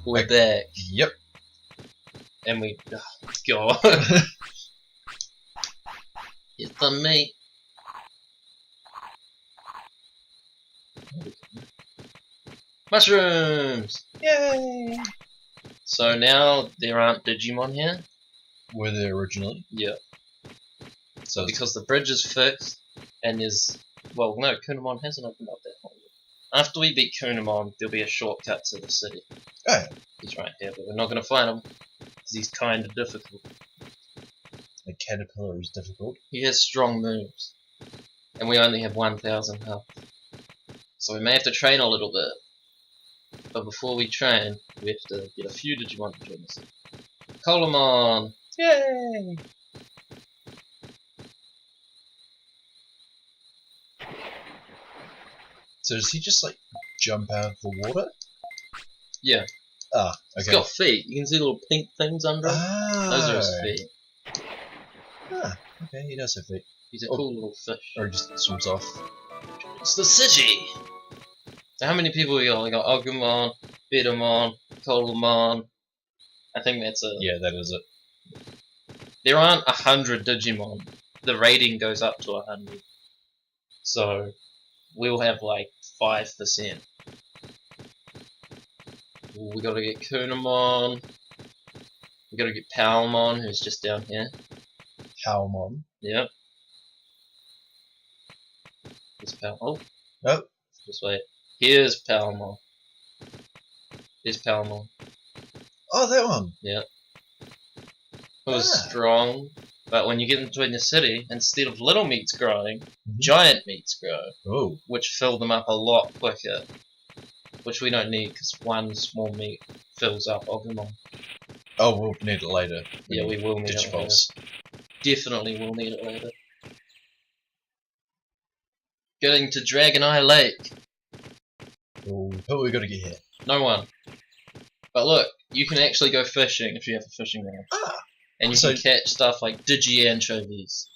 We're back. Yep. And we... Oh, God. Here's the meat. Mushrooms! Yay! So now there aren't Digimon here. Were they originally? Yeah. So Because the bridge is fixed, and there's... Well, no, Kunamon hasn't opened up that hole yet. After we beat Kunamon, there'll be a shortcut to the city. Oh yeah. He's right here, but we're not going to find him, because he's kind of difficult. The caterpillar is difficult. He has strong moves, and we only have 1,000 health. So we may have to train a little bit. But before we train, we have to get a few Digimon to join us. Colamon! Yay! So does he just like jump out of the water? Yeah. Ah, He's okay. got feet. You can see little pink things under him. Ah, Those are his feet. Ah, okay, he does have feet. He's a cool little fish. Or he just swims off. It's the city! So how many people we got? We got Agumon, Betamon, Colamon. I think that's it. Yeah, that is it. There aren't 100 Digimon. The rating goes up to 100. So we'll have like 5%. We gotta get Kunamon. We gotta get Palmon, who's just down here. Howmon. Yep. Here's Oh. Oh. This way. Here's Palmon. Here's Palmon. Oh, that one. Yep. It was strong, but when you get into the city, instead of little meats growing, giant meats grow. Oh. Which fill them up a lot quicker. Which we don't need, because one small meat fills up Agumon. Oh, we'll need it later. Yeah, we will need it later. Digipulse. Definitely will need it later. Getting to Dragon Eye Lake. Oh, who are we gotta get here? No one. But look, you can actually go fishing if you have a fishing rod. Ah. And you can catch stuff like Digi-anchovies.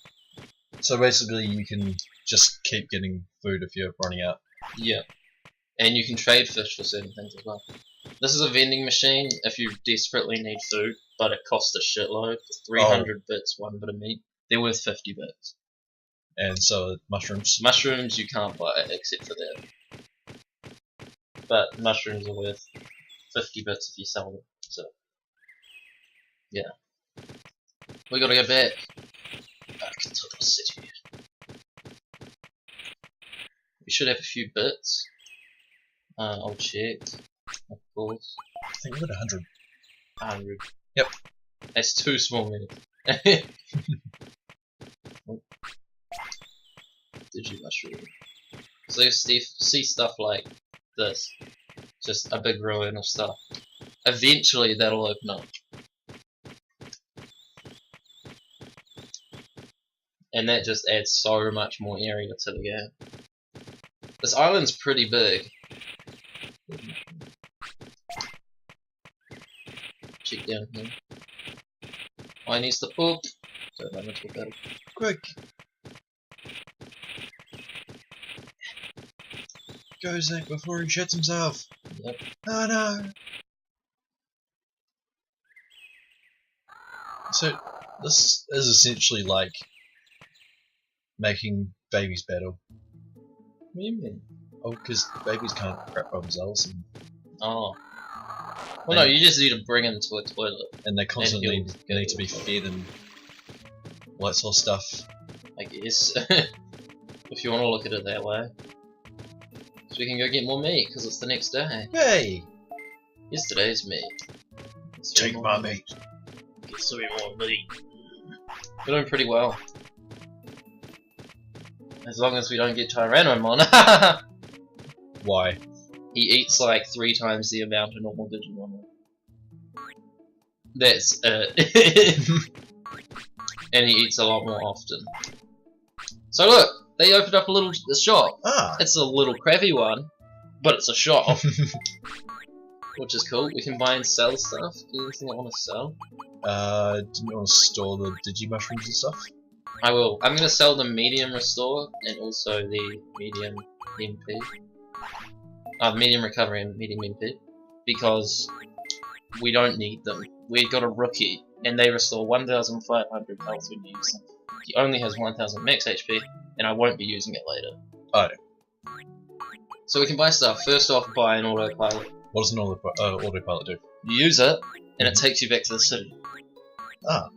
So basically you can just keep getting food if you're running out. Yeah. And you can trade fish for certain things as well. This is a vending machine if you desperately need food, but it costs a shitload. For 300 bits, one bit of meat. They're worth 50 bits. And so mushrooms. Mushrooms you can't buy except for that. But mushrooms are worth 50 bits if you sell them. So, yeah. We gotta go back to the city. We should have a few bits. I'll check, of course. I think we got 100. 100. Yep. That's too small, man. Digi-mushroom. So you see stuff like this. Just a big ruin of stuff. Eventually that'll open up. And that just adds so much more area to the game. This island's pretty big. Check down here. I needs to poop. Don't let me talk about it. Quick! Go, Zach, before he shits himself! Yep. Oh no! So, this is essentially like making babies battle. What do you mean? Oh, because babies can't crap by themselves, Oh. Well, no, you just need to bring them to a toilet. and they constantly you'll need to be fed and all that sort of stuff. I guess. If you want to look at it that way. So we can go get more meat, because it's the next day. Yay! Yesterday's meat. Take my meat. Get some more meat. We're doing pretty well. As long as we don't get Tyrannomon. Why? He eats like 3 times the amount of normal Digimon. That's it. And he eats a lot more often. So look, they opened up a shop. Ah! It's a little crappy one, but it's a shop. Which is cool. We can buy and sell stuff. Is there anything I want to sell? Didn't you want to store the Digi-mushrooms and stuff? I will. I'm going to sell the medium restore and also the medium MP. Medium recovery and medium MP. Because we don't need them. We got a rookie, and they restore 1,500 health when you use them. He only has 1,000 max HP, and I won't be using it later. Oh. So we can buy stuff. First off, buy an autopilot. What does an autopilot do? You use it, and it takes you back to the city. Ah.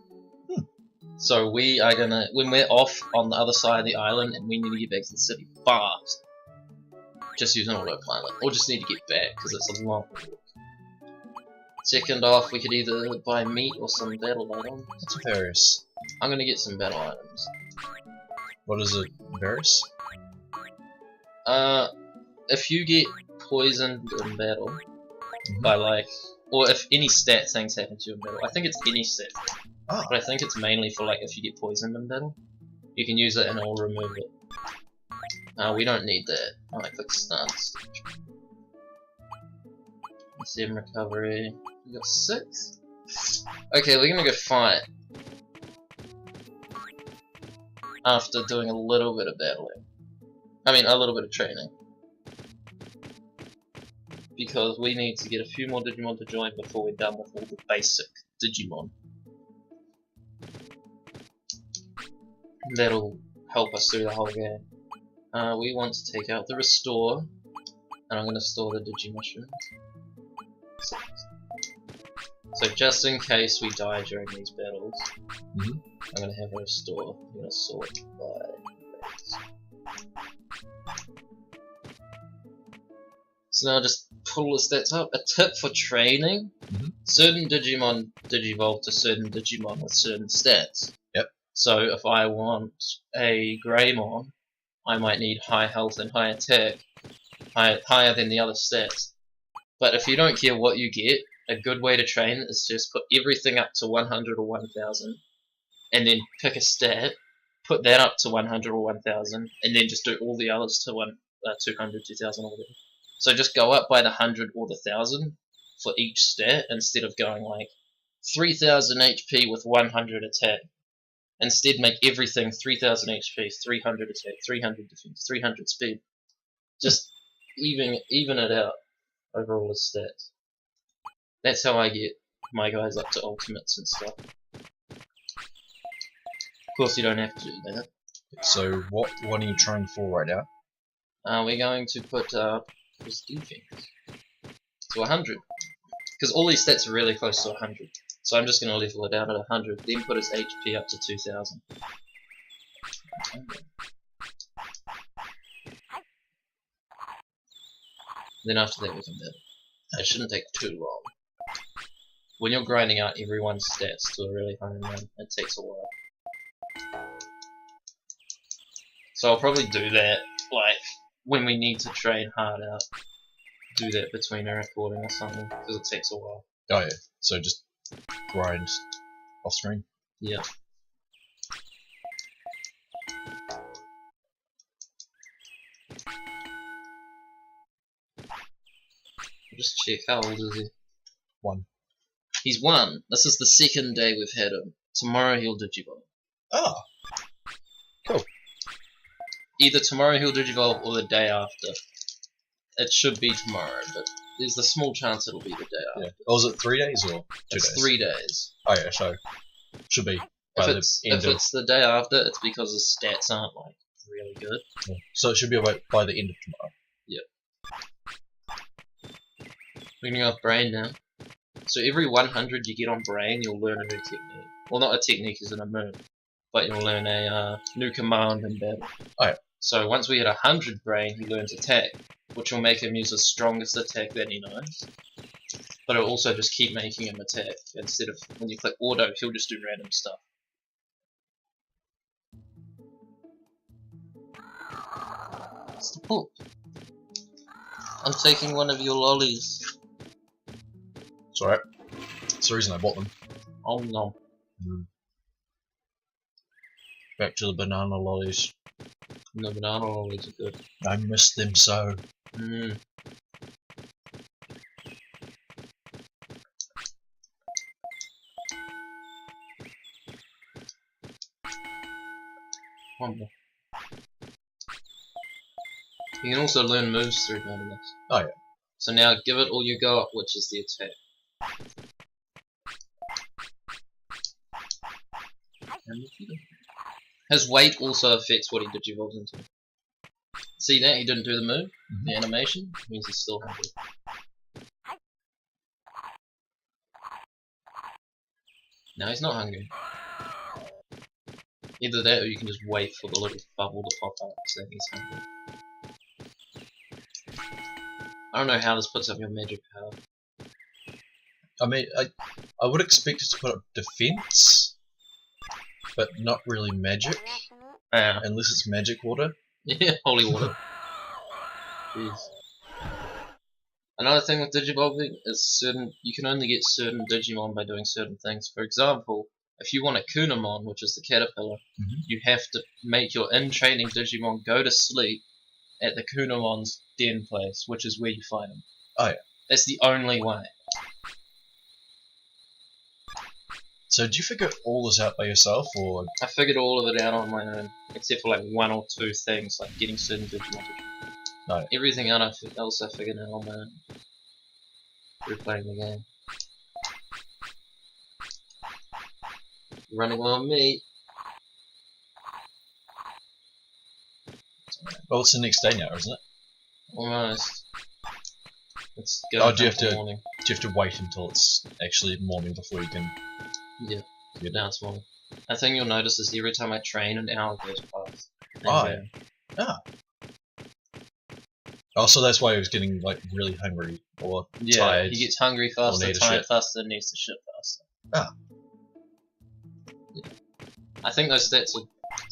So we are gonna, when we're off on the other side of the island and we need to get back to the city fast, just use an autopilot, or just need to get back because it's a long walk. Second off, we could either buy meat or some battle items. What's a Varus? I'm gonna get some battle items. What is it, Varus? If you get poisoned in battle, by like, or if any stat things happen to you in battle, I think it's any stat thing. Oh. But I think it's mainly for like if you get poisoned in battle, you can use it and it will remove it. We don't need that. I click stuns. 7 recovery. We got 6. Okay, we're gonna go fight. After doing a little bit of battling. I mean, a little bit of training. Because we need to get a few more Digimon to join before we're done with all the basic Digimon. That'll help us through the whole game. We want to take out the restore, and I'm going to store the Digimushroom. So just in case we die during these battles, I'm going to have a restore. I'm going to sort by race. So now just pull the stats up. A tip for training: certain Digimon digivolve to certain Digimon with certain stats. Yep. So if I want a Greymon, I might need high health and high attack, higher than the other stats. But if you don't care what you get, a good way to train is just put everything up to 100 or 1000, and then pick a stat, put that up to 100 or 1000, and then just do all the others to 200, 2000 or whatever. So just go up by the 100 or the 1000 for each stat instead of going like 3000 HP with 100 attack. Instead make everything 3000 HP, 300 attack, 300 defense, 300 speed. Just even it out over all the stats. That's how I get my guys up to ultimates and stuff. Of course you don't have to do that. So what are you trying for right now? We're going to put his defense to 100. Because all these stats are really close to 100. So I'm just going to level it out at 100, then put his HP up to 2000. Then after that we can battle. It shouldn't take too long. When you're grinding out everyone's stats to a really high amount, it takes a while. So I'll probably do that, like, when we need to train hard out. Do that between a recording or something, because it takes a while. Oh yeah, so just grind off screen. Yeah. Just check, how old is he? 1. He's 1. This is the second day we've had him. Tomorrow he'll digivolve. Ah, cool. Either tomorrow he'll digivolve or the day after. It should be tomorrow, but there's a small chance it'll be the day after. Yeah. Oh, is it 3 days or 2 It's days? 3 days. Oh yeah, so should be by If it's the day after, it's because his stats aren't like really good. Yeah. So it should be about by the end of tomorrow. Yep. We're going off brain now. So every 100 you get on brain, you'll learn a new technique. Well, not a technique as in a move, but you'll learn a new command in battle. Oh yeah. So once we hit 100 brain, he learns attack, which will make him use his strongest attack that he knows. But it'll also just keep making him attack. Instead of when you click auto, he'll just do random stuff. What's the pull? I'm taking one of your lollies. It's alright. That's the reason I bought them. Oh no. Back to the banana lollies. The banana lollies are good. I miss them so. One more. You can also learn moves through doing this. Oh yeah. So now give it all you got, which is the attack. and we'll feed him. His weight also affects what he digivolves into. See that? He didn't do the move. The animation means he's still hungry. Now he's not hungry. Either that or you can just wait for the little bubble to pop up saying he's hungry. I don't know how this puts up your magic power. I mean, I would expect it to put up defense, but not really magic, unless it's magic water. Yeah, holy water. Jeez. Another thing with digivolving is you can only get certain Digimon by doing certain things. For example, if you want a Kunamon, which is the caterpillar, you have to make your in-training Digimon go to sleep at the Kunamon's den place, which is where you find them. Oh yeah. That's the only way. So did you figure all this out by yourself, or...? I figured all of it out on my own, except for like one or two things, like getting certain Digimon. No. Everything else I figured out on my own through playing the game. Running low on meat. Well, it's the next day now, isn't it? Almost. It's do you have to morning. Do you have to wait until it's actually morning before you can? Yeah. Get Now it's morning. A thing you'll notice is every time I train, an hour goes past. Oh, so that's why he was getting like really hungry or tired. He gets hungry faster, need to tired shit. faster, and needs to shit faster. Ah. Yeah. I think those stats are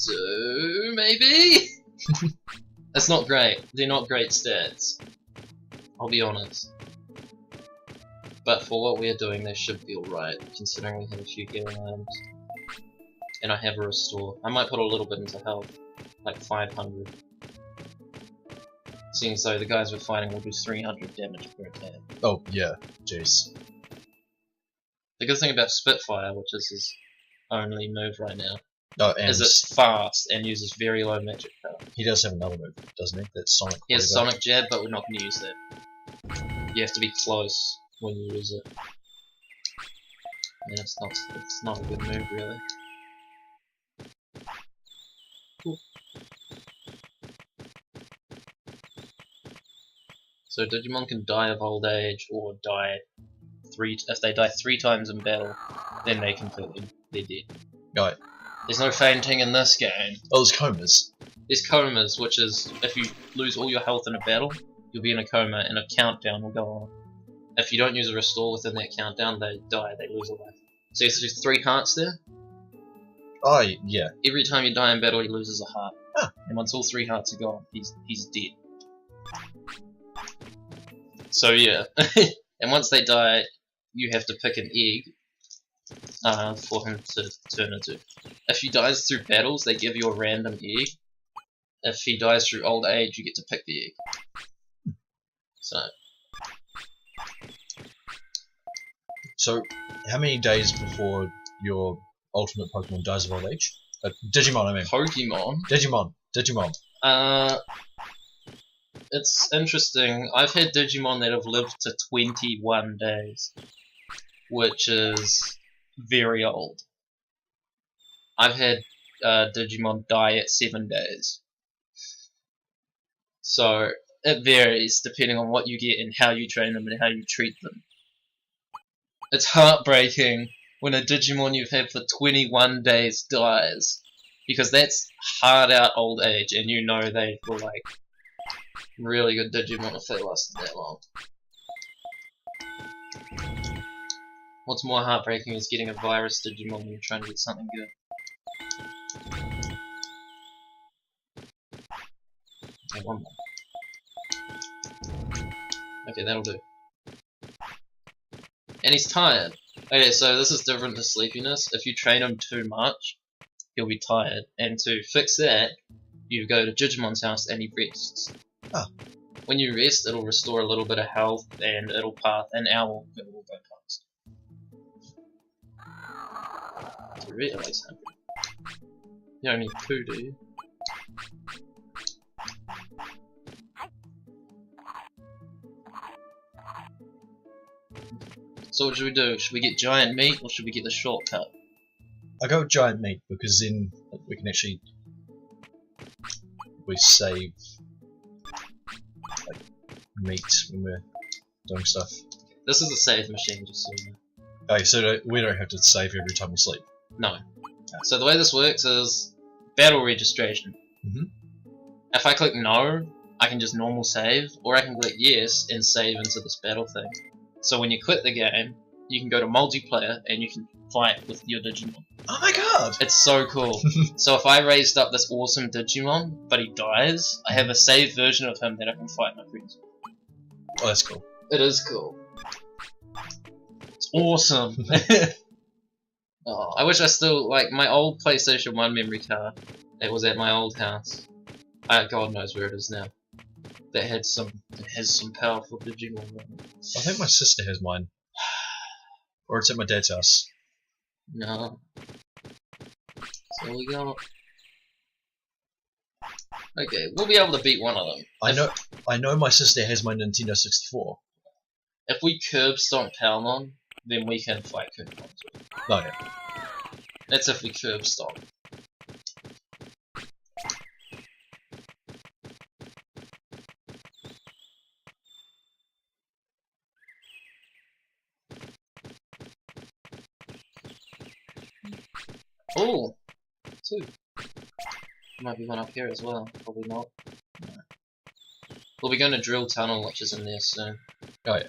2, maybe? That's not great. They're not great stats. I'll be honest. But for what we're doing, they should be alright, considering we have a few healing items. And I have a restore. I might put a little bit into health, like 500. Seeing so, the guys we're fighting will do 300 damage per attack. Oh, yeah. Jeez. The good thing about Spitfire, which is his only move right now, And is it's fast and uses very low magic power. He does have another move, doesn't he? That's Sonic. He has Sonic Jab, but we're not going to use that. You have to be close when you use it. And it's not a good move, really. Cool. So Digimon can die of old age or die if they die 3 times in battle, then they're dead. Right. There's no fainting in this game. Oh, there's comas. There's comas, which is if you lose all your health in a battle, you'll be in a coma and a countdown will go on. If you don't use a restore within that countdown, they die, they lose a life. So there's 3 hearts there. Oh, yeah. Every time you die in battle, he loses a heart. Huh. And once all 3 hearts are gone, he's dead. So yeah. And once they die, you have to pick an egg for him to turn into. If he dies through battles, they give you a random egg. If he dies through old age, you get to pick the egg. So, how many days before your ultimate Pokemon dies of old age? Digimon, I mean. Pokemon? Digimon. It's interesting. I've had Digimon that have lived to 21 days, which is very old. I've had Digimon die at 7 days. So, it varies depending on what you get and how you train them and how you treat them. It's heartbreaking when a Digimon you've had for 21 days dies, because that's hard out old age, and you know they were like really good Digimon if they lasted that long. What's more heartbreaking is getting a virus Digimon when you're trying to get something good. Okay, one more. Okay, that'll do. And he's tired. Okay, so this is different to sleepiness. If you train him too much, he'll be tired. And to fix that, you go to Digimon's house and he rests. Oh. When you rest, it'll restore a little bit of health and it'll pass an hour, it will go past. So really always hungry. You don't need 2, do you? So what should we do? Should we get giant meat or should we get the shortcut? I go with giant meat because then we can actually save like meat when we're doing stuff. This is a save machine, just so you know. Okay, so we don't have to save every time we sleep. No. So the way this works is battle registration. If I click no, I can just normal save, or I can click yes and save into this battle thing. So when you quit the game, you can go to multiplayer and you can fight with your Digimon. Oh my god! It's so cool. So if I raised up this awesome Digimon, but he dies, I have a saved version of him that I can fight my friends with. Oh, that's cool. It is cool. It's awesome. Oh, I wish I still, like, my old PlayStation 1 memory card that was at my old house. God knows where it is now. That has some powerful Digimon on it. I think my sister has mine. Or it's at my dad's house. No. So we got... Okay, we'll be able to beat one of them. I know my sister has my Nintendo 64. If we curb stomp Palmon, then we can fight Kurbon. No, yeah. That's if we curb stomp. Oh! Two. Might be one up here as well. Probably not. No. We'll be going to Drill Tunnel, which is in there soon. Oh yeah.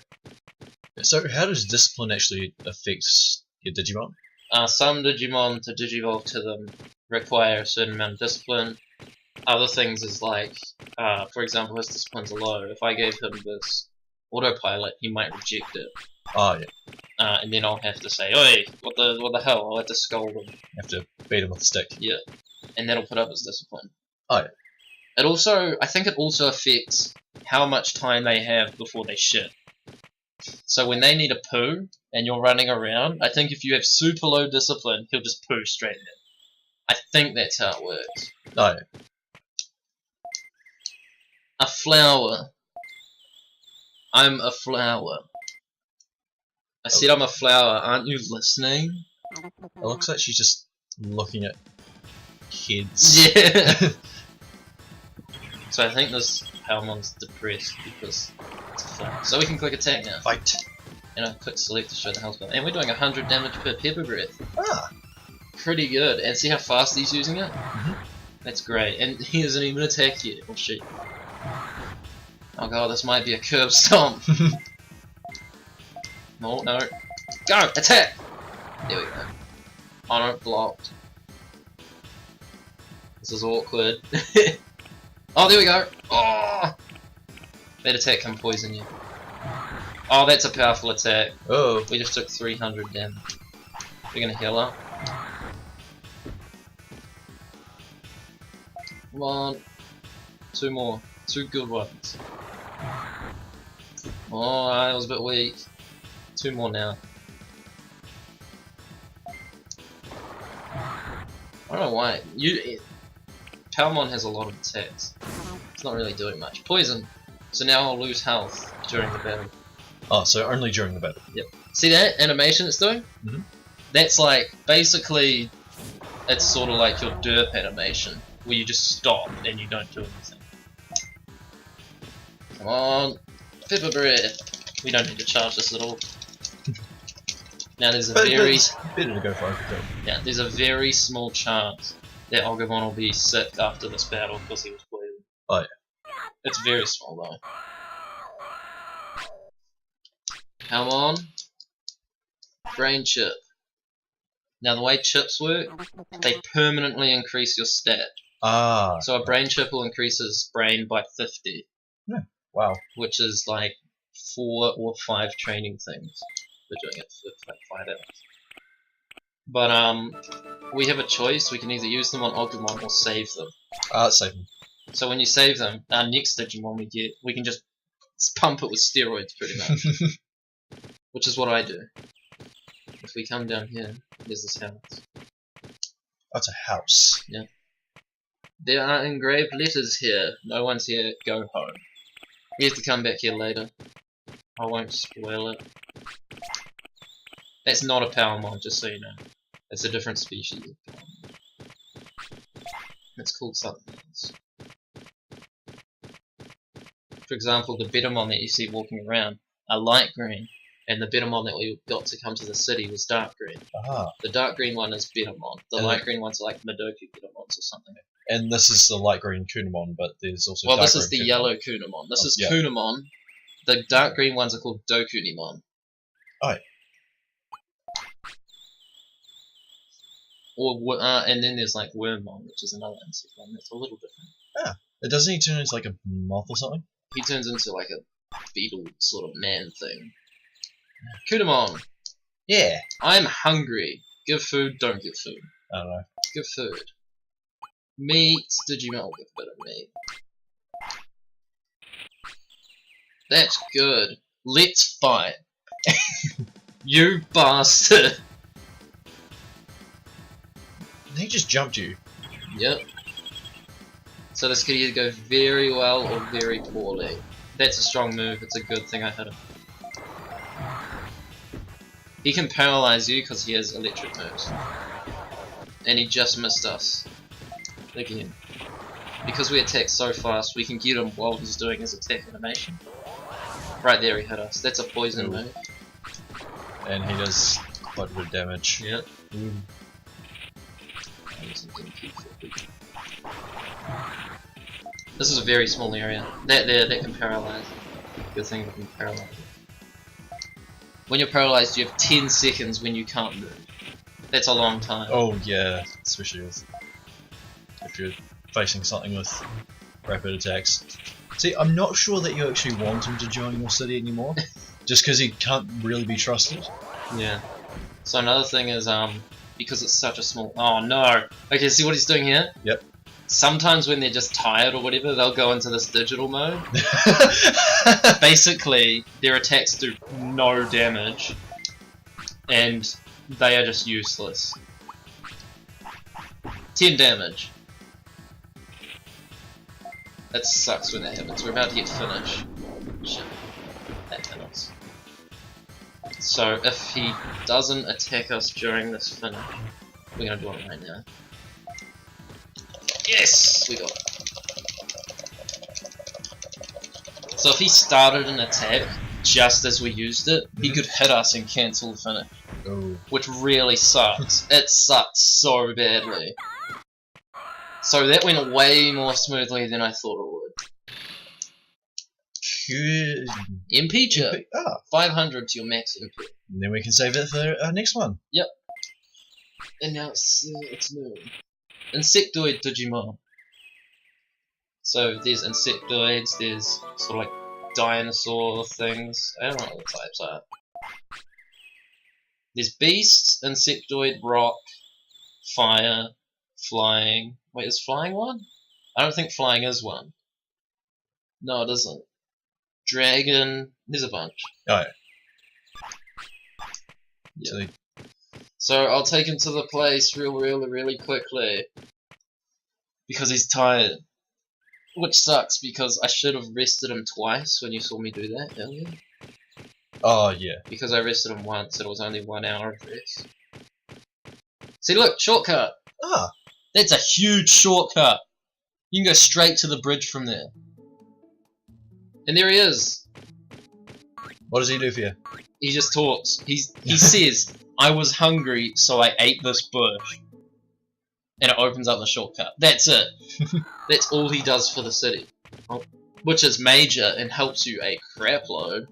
So how does discipline actually affect your Digimon? Some Digimon, to digivolve to them, require a certain amount of discipline. Other things is like, for example, his discipline's low. If I gave him this autopilot, he might reject it. Oh yeah. And then I'll have to say, "Oi, what the hell?" I'll have to scold him. You have to beat him with a stick. Yeah, and that'll put up his discipline. Oh yeah. It also, I think it also affects how much time they have before they shit. So when they need a poo, and you're running around, I think if you have super low discipline, he'll just poo straight in. I think that's how it works. Oh yeah. A flower. I'm a flower. I said I'm a flower, aren't you listening? It looks like she's just looking at kids. Yeah. So I think this Palmon's depressed because it's a flower. So we can click attack now. Fight. And I click select to show the health bar. And we're doing 100 damage per pepper breath. Ah. Pretty good. And see how fast he's using it? That's great. And he hasn't even attacked yet. Oh shit. Oh god, this might be a curb stomp. No, no. Go! Attack! There we go. Oh no, blocked. This is awkward. Oh, there we go! Oh! That attack can poison you. Oh, that's a powerful attack. Oh. We just took 300 damage. We're gonna heal her. Come on. Two more. Two good ones. Oh, I was a bit weak. Two more now. I don't know why. Palmon has a lot of attacks. It's not really doing much. Poison. So now I'll lose health during the battle. Oh, so only during the battle. Yep. See that animation it's doing? That's like, basically, it's sort of like your derp animation, where you just stop and you don't do anything. Come on. Pepper bread. We don't need to charge this at all. Now there's a very... better to go for overkill. Yeah, there's a very small chance that Ogavon will be sick after this battle because he was poisoned. Oh yeah. It's very small though. Come on. Brain chip. Now the way chips work, they permanently increase your stat. Ah. So a brain chip will increase his brain by 50. Yeah. Wow. Which is like 4 or 5 training things. We're doing it for like 5 hours. But we have a choice. We can either use them on Ogumon or save them. Save them. So when you save them, our next Digimon we can just pump it with steroids pretty much. Which is what I do. If we come down here, there's this house. Oh, it's a house. Yeah. There are engraved letters here. No one's here. Go home. We have to come back here later. I won't spoil it. That's not a Palmon, just so you know. It's a different species. It's called something else. For example, the Digimon that you see walking around are light green, and the Digimon that we got to come to the city was dark green. Ah. The dark green one is Digimon. The And light green ones are like Midoku Digimons or something. And this is the light green Kunamon, but there's also Well, dark this is the green yellow Kunamon. This is yeah. Kunamon. The dark green ones are called Dokunimon. Oh. Or and then there's like Wormmon, which is another insect one that's a little different. Ah. It doesn't he turn into like a moth or something? He turns into like a beetle sort of man thing. Kunamon! Yeah. I'm hungry. Give food, don't give food. I don't know. Give food. Meat, Digimon will give a bit of meat. That's good. Let's fight. You bastard! He just jumped you. Yep. So this could either go very well or very poorly. That's a strong move, it's a good thing I hit him. He can paralyze you because he has electric moves. And he just missed us. Again. Because we attack so fast, we can get him while he's doing his attack animation. Right there he hit us. That's a poison move. And he does quite a bit of damage. Yep. This is a very small area. That can paralyze. Good thing it can paralyze. When you're paralyzed, you have 10 seconds when you can't move. That's a long time. Oh yeah, especially if you're facing something with rapid attacks. See, I'm not sure that you actually want him to join your city anymore, just because he can't really be trusted. Yeah. So another thing is, because it's such a small... Oh no! Okay, see what he's doing here? Yep. Sometimes when they're just tired or whatever, they'll go into this digital mode. Basically, their attacks do no damage, and they are just useless. 10 damage. That sucks when that happens. We're about to get finished. Shit. That hit us. So if he doesn't attack us during this finish, we're gonna do it right now. Yes! We got it. So if he started an attack just as we used it, he could hit us and cancel the finish. Oh. Which really sucks. It sucks so badly. So that went way more smoothly than I thought it would. Good. MP chip. Ah. 500 to your max MP. And then we can save it for our next one. Yep. And now it's new. Insectoid Digimon. So there's insectoids, there's sort of like dinosaur things. I don't know what the types are. There's beasts, insectoid, rock, fire, flying. Wait, is flying one? I don't think flying is one. No, it isn't. Dragon. There's a bunch. Oh yeah. Yeah. So I'll take him to the place really quickly. Because he's tired. Which sucks because I should have rested him twice when you saw me do that earlier. Oh yeah. Because I rested him once and it was only 1 hour of rest. See look, shortcut! Ah. That's a huge shortcut! You can go straight to the bridge from there. And there he is! What does he do for you? He just talks. He says, I was hungry so I ate this bush. And it opens up the shortcut. That's it. That's all he does for the city. Which is major and helps you a crap load.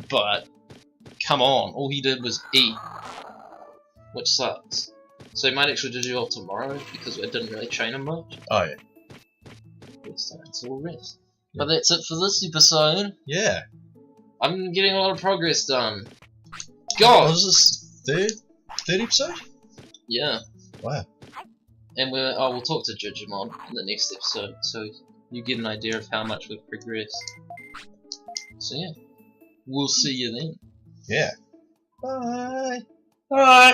But, come on, all he did was eat. Which sucks. So he might actually do the job tomorrow because I didn't really train him much. Oh yeah. So we'll rest. But that's it for this episode. Yeah. I'm getting a lot of progress done. God! What was this? Third episode? Yeah. Wow. And we'll talk to Digimon in the next episode, so you get an idea of how much we've progressed. So yeah, we'll see you then. Yeah. Bye. Bye.